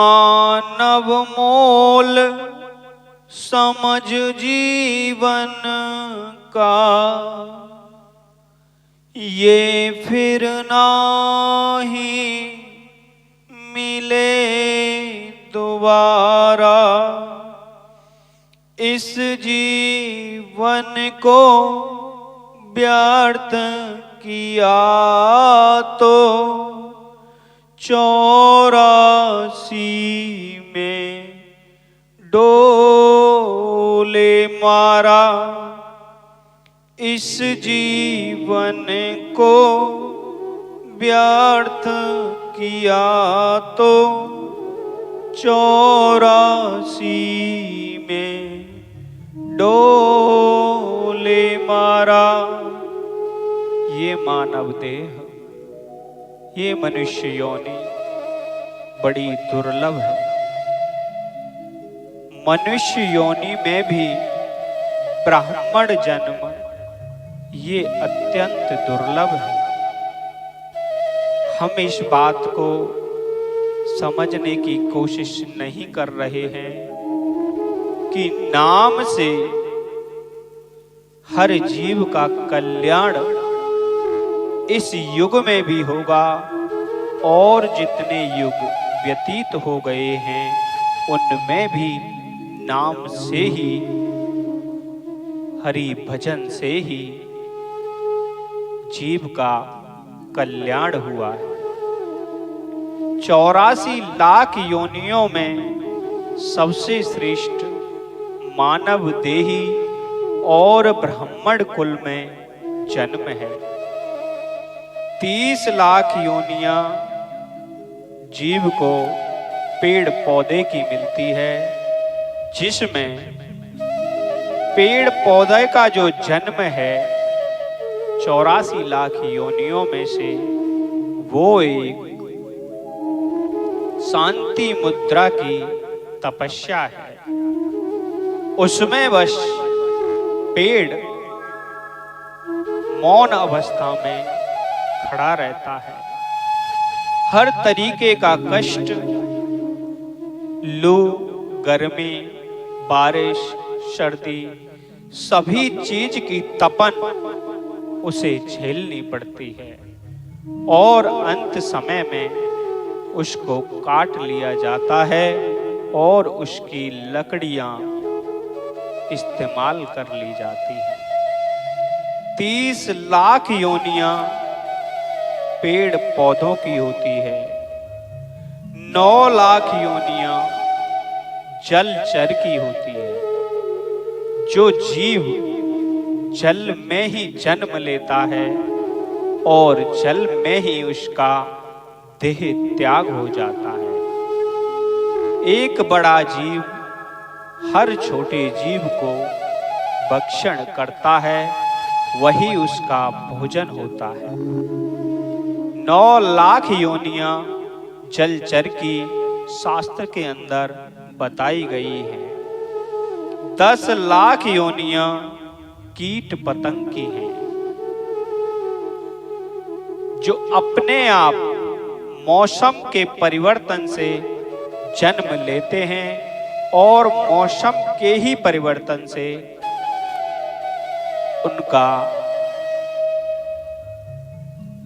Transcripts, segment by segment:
मानव मोल समझ जीवन का, ये फिर नाही मिले दोबारा। इस जीवन को व्यर्थ किया तो 84 में डोले मारा। इस जीवन को व्यर्थ किया तो 84 में डोले मारा। ये मानव देह, ये मनुष्य योनि बड़ी दुर्लभ है। मनुष्य योनि में भी ब्राह्मण जन्म ये अत्यंत दुर्लभ है। हम इस बात को समझने की कोशिश नहीं कर रहे हैं कि नाम से हर जीव का कल्याण इस युग में भी होगा, और जितने युग व्यतीत हो गए हैं उनमें भी नाम से ही, हरि भजन से ही जीव का कल्याण हुआ है। 84 लाख योनियों में सबसे श्रेष्ठ मानव देही और ब्राह्मण कुल में जन्म है। 30 लाख योनियां जीव को पेड़ पौधे की मिलती है, जिसमें पेड़ पौधे का जो जन्म है 84 लाख योनियों में से वो एक शांति मुद्रा की तपस्या है। उसमें बस पेड़ मौन अवस्था में खड़ा रहता है। हर तरीके का कष्ट, लू, गर्मी, बारिश, सर्दी, सभी चीज की तपन उसे झेलनी पड़ती है, और अंत समय में उसको काट लिया जाता है और उसकी लकड़ियां इस्तेमाल कर ली जाती हैं। 30 लाख योनियां पेड़ पौधों की होती है। 9 लाख योनियां जलचर की होती है। जो जीव जल में ही जन्म लेता है और जल में ही उसका देह त्याग हो जाता है। एक बड़ा जीव हर छोटे जीव को भक्षण करता है, वही उसका भोजन होता है। 9 लाख योनियां जलचर की शास्त्र के अंदर बताई गई हैं। 10 लाख योनियां कीट पतंग की हैं, जो अपने आप मौसम के परिवर्तन से जन्म लेते हैं और मौसम के ही परिवर्तन से उनका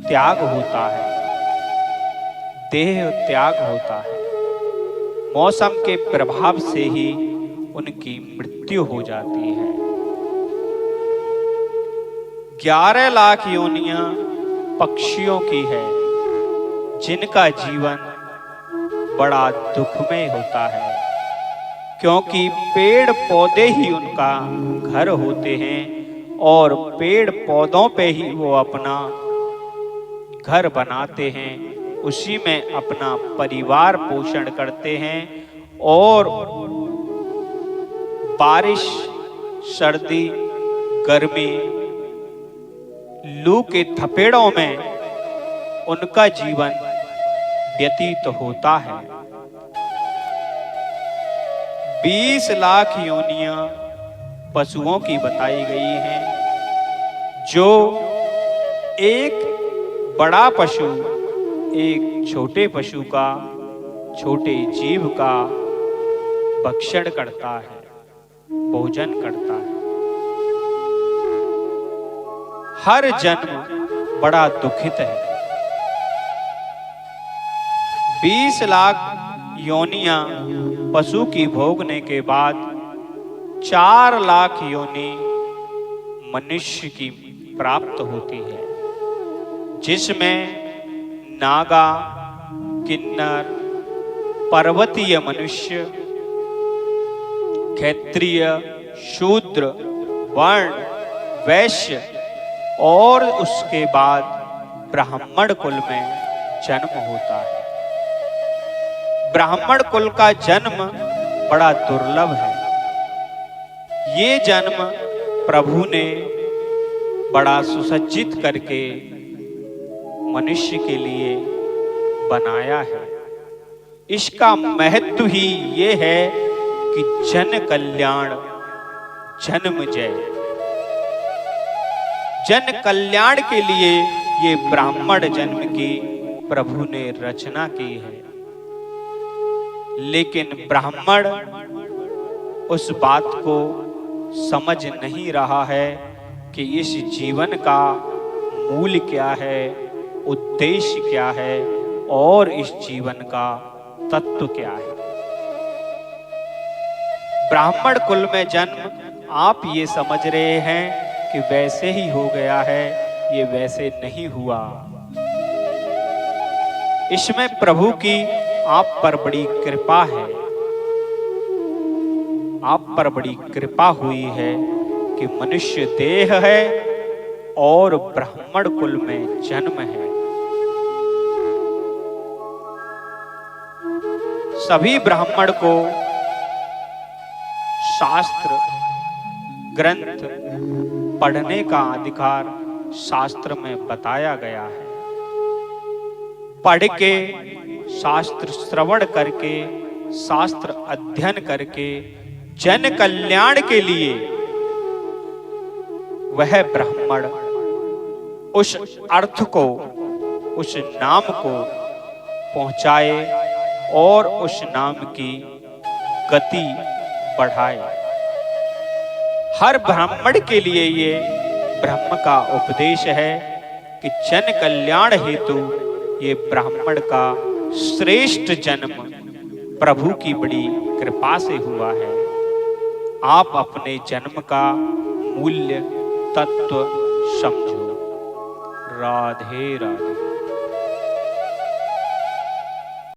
त्याग होता है, देह त्याग होता है। मौसम के प्रभाव से ही उनकी मृत्यु हो जाती है। 11 लाख योनियां पक्षियों की है, जिनका जीवन बड़ा दुखमय होता है, क्योंकि पेड़ पौधे ही उनका घर होते हैं और पेड़ पौधों पे ही वो अपना घर बनाते हैं, उसी में अपना परिवार पोषण करते हैं। और बारिश, सर्दी, गर्मी, लू के थपेड़ों में उनका जीवन व्यतीत होता है। 20 लाख योनियां पशुओं की बताई गई हैं, जो एक बड़ा पशु एक छोटे पशु का छोटे जीव का भक्षण करता है, भोजन करता है। हर जन्म बड़ा दुखित है। 20 लाख योनियां पशु की भोगने के बाद 4 लाख योनि मनुष्य की प्राप्त होती है, जिसमें नागा, किन्नर, पर्वतीय मनुष्य, क्षत्रिय, शूद्र, वर्ण, वैश्य और उसके बाद ब्राह्मण कुल में जन्म होता है। ब्राह्मण कुल का जन्म बड़ा दुर्लभ है। ये जन्म प्रभु ने बड़ा सुसज्जित करके मनुष्य के लिए बनाया है। इसका महत्व ही ये है कि जन कल्याण जन्म जय। जन कल्याण के लिए ये ब्राह्मण जन्म की प्रभु ने रचना की है। लेकिन ब्राह्मण उस बात को समझ नहीं रहा है कि इस जीवन का मूल क्या है, उद्देश्य क्या है और इस जीवन का तत्व क्या है। ब्राह्मण कुल में जन्म आप ये समझ रहे हैं कि वैसे ही हो गया है, ये वैसे नहीं हुआ। इसमें प्रभु की आप पर बड़ी कृपा है। आप पर बड़ी कृपा हुई है कि मनुष्य देह है और ब्राह्मण कुल में जन्म है। सभी ब्राह्मण को शास्त्र ग्रंथ पढ़ने का अधिकार शास्त्र में बताया गया है। पढ़ के, शास्त्र श्रवण करके, शास्त्र अध्ययन करके जन कल्याण के लिए वह ब्राह्मण उस अर्थ को, उस नाम को पहुंचाए और उस नाम की गति बढ़ाए। हर ब्राह्मण के लिए ये ब्रह्म का उपदेश है कि जन कल्याण हेतु ये ब्राह्मण का श्रेष्ठ जन्म प्रभु की बड़ी कृपा से हुआ है। आप अपने जन्म का मूल्य तत्व समझो। राधे राधे।